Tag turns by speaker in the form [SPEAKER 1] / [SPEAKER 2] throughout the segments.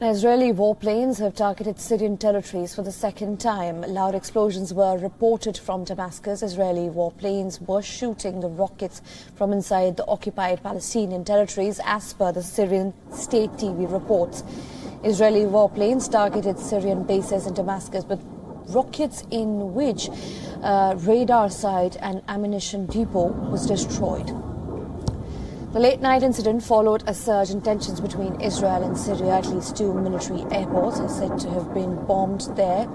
[SPEAKER 1] Israeli warplanes have targeted Syrian territories for the second time. Loud explosions were reported from Damascus. Israeli warplanes were shooting the rockets from inside the occupied Palestinian territories, as per the Syrian state TV reports. Israeli warplanes targeted Syrian bases in Damascus, but rockets in which radar site and ammunition depot was destroyed. The late-night incident followed a surge in tensions between Israel and Syria. At least 2 military airports are said to have been bombed there,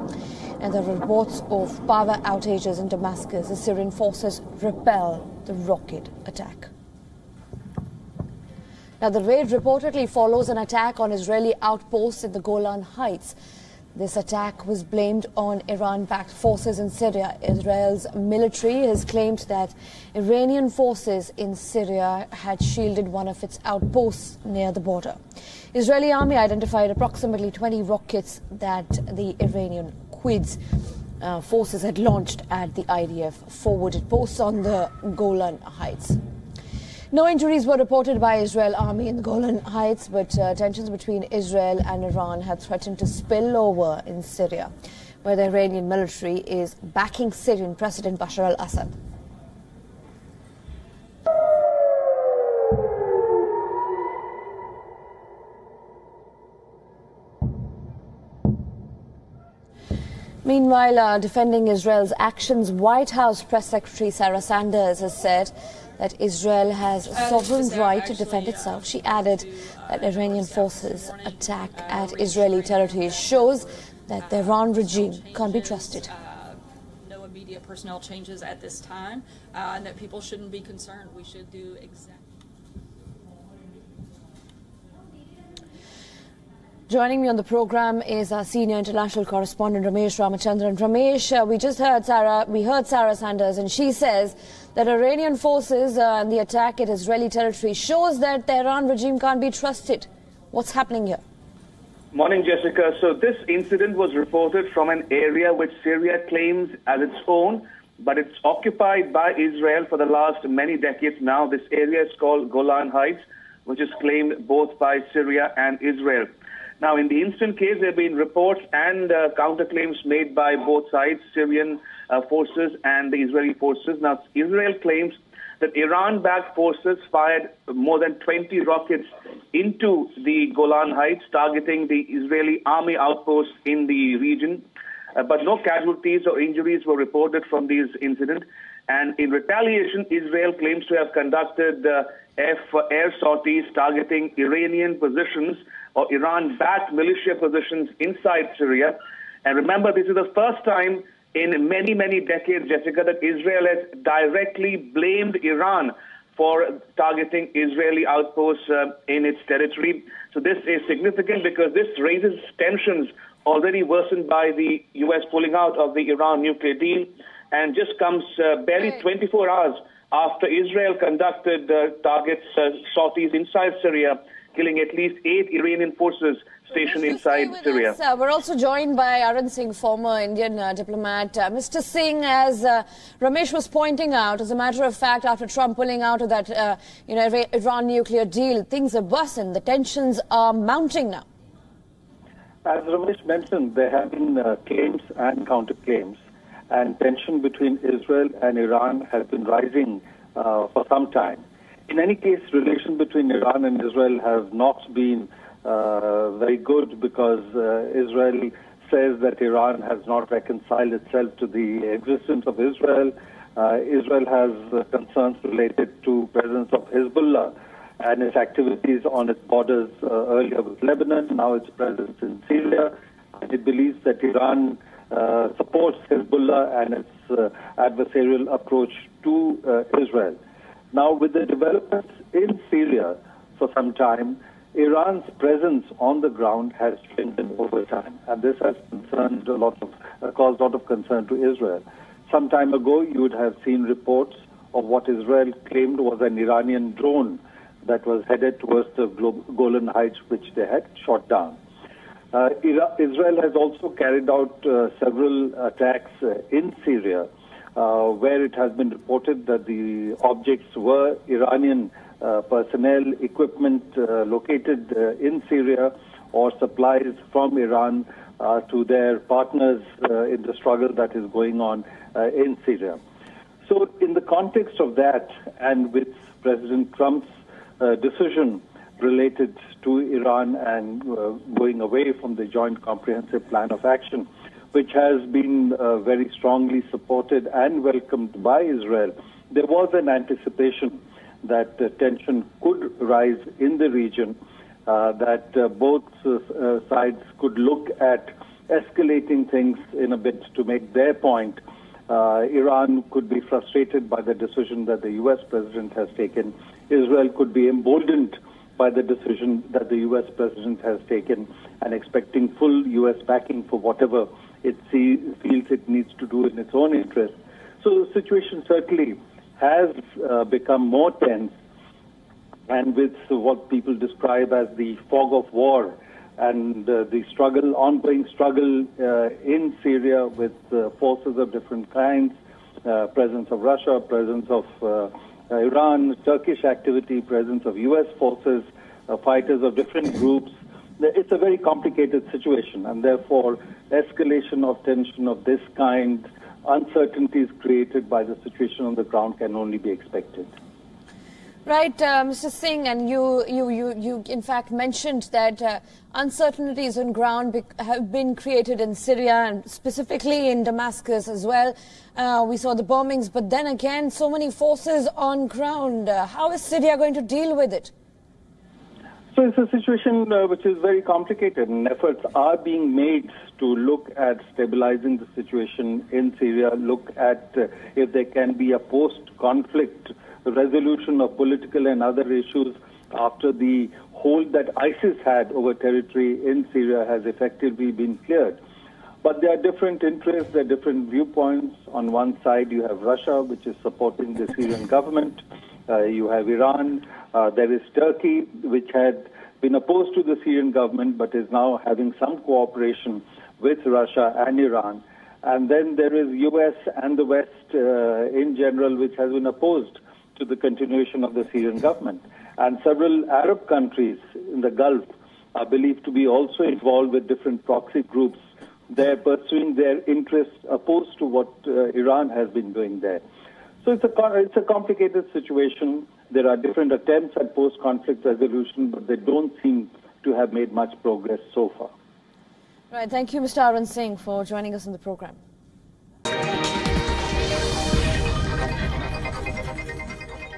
[SPEAKER 1] and there are reports of power outages in Damascus. The Syrian forces repel the rocket attack. Now, the raid reportedly follows an attack on Israeli outposts in the Golan Heights. This attack was blamed on Iran-backed forces in Syria. Israel's military has claimed that Iranian forces in Syria had shielded one of its outposts near the border. Israeli army identified approximately 20 rockets that the Iranian Quds forces had launched at the IDF forwarded posts on the Golan Heights. No injuries were reported by Israel army in the Golan Heights, but tensions between Israel and Iran had threatened to spill over in Syria, where the Iranian military is backing Syrian President Bashar al-Assad. Meanwhile, defending Israel's actions, White House Press Secretary Sarah Sanders has said that Israel has a sovereign right to defend itself. She added that Iranian forces' attack at Israeli territories shows that the Iran regime can't be trusted.
[SPEAKER 2] No immediate personnel changes at this time, and that people shouldn't be concerned. We should do exactly.
[SPEAKER 1] Joining me on the program is our senior international correspondent Ramesh Ramachandran. Ramesh, we heard Sarah Sanders, and she says that Iranian forces and the attack at Israeli territory shows that the Iran regime can't be trusted. What's happening here?
[SPEAKER 3] Morning, Jessica. So this incident was reported from an area which Syria claims as its own, but it's occupied by Israel for the last many decades now. This area is called Golan Heights, which is claimed both by Syria and Israel. Now, in the instant case, there have been reports and counterclaims made by both sides, Syrian forces and the Israeli forces. Now, Israel claims that Iran-backed forces fired more than 20 rockets into the Golan Heights, targeting the Israeli army outposts in the region. But no casualties or injuries were reported from these incidents. And in retaliation, Israel claims to have conducted air sorties targeting Iranian positions or Iran-backed militia positions inside Syria. And remember, this is the first time in many, many decades, Jessica, that Israel has directly blamed Iran for targeting Israeli outposts in its territory. So this is significant because this raises tensions already worsened by the U.S. pulling out of the Iran nuclear deal, and just comes barely 24 hours after Israel conducted sorties inside Syria, killing at least 8 Iranian forces stationed inside Syria.
[SPEAKER 1] We're also joined by Arun Singh, former Indian diplomat. Mr. Singh, as Ramesh was pointing out, as a matter of fact, after Trump pulling out of that Iran nuclear deal, things have worsened. The tensions are mounting now.
[SPEAKER 4] As Ramesh mentioned, there have been claims and counterclaims, and tension between Israel and Iran has been rising for some time. In any case, relations between Iran and Israel have not been very good because Israel says that Iran has not reconciled itself to the existence of Israel. Israel has concerns related to presence of Hezbollah and its activities on its borders earlier with Lebanon, now its presence in Syria. It believes that Iran supports Hezbollah and its adversarial approach to Israel. Now, with the developments in Syria for some time, Iran's presence on the ground has strengthened over time, and this has caused a lot of concern to Israel. Some time ago, you would have seen reports of what Israel claimed was an Iranian drone that was headed towards the Golan Heights, which they had shot down. Israel has also carried out several attacks in Syria, where it has been reported that the objects were Iranian personnel, equipment located in Syria, or supplies from Iran to their partners in the struggle that is going on in Syria. So in the context of that, and with President Trump's decision related to Iran and going away from the Joint Comprehensive Plan of Action, which has been very strongly supported and welcomed by Israel, there was an anticipation that tension could rise in the region, that both sides could look at escalating things in a bit to make their point. Iran could be frustrated by the decision that the U.S. president has taken. Israel could be emboldened by the decision that the U.S. president has taken and expecting full U.S. backing for whatever it feels it needs to do in its own interest. So the situation certainly has become more tense, and with what people describe as the fog of war and the ongoing struggle in Syria with forces of different kinds, presence of Russia, presence of Iran, Turkish activity, presence of U.S. forces, fighters of different groups. It's a very complicated situation, and therefore escalation of tension of this kind, uncertainties created by the situation on the ground can only be expected.
[SPEAKER 1] Right, Mr. Singh, and you in fact mentioned that uncertainties on ground have been created in Syria and specifically in Damascus as well. We saw the bombings, but then again, so many forces on ground. How is Syria going to deal with it?
[SPEAKER 4] So it's a situation which is very complicated, and efforts are being made to look at stabilizing the situation in Syria, look at if there can be a post-conflict resolution of political and other issues after the hold that ISIS had over territory in Syria has effectively been cleared. But there are different interests, there are different viewpoints. On one side, you have Russia, which is supporting the Syrian government. You have Iran. There is Turkey, which had been opposed to the Syrian government, but is now having some cooperation with Russia and Iran. And then there is U.S. and the West in general, which has been opposed to the continuation of the Syrian government. And several Arab countries in the Gulf are believed to be also involved with different proxy groups. They're pursuing their interests opposed to what Iran has been doing there. So it's a complicated situation. There are different attempts at post-conflict resolution, but they don't seem to have made much progress so far.
[SPEAKER 1] Right. Thank you, Mr. Arun Singh, for joining us on the program.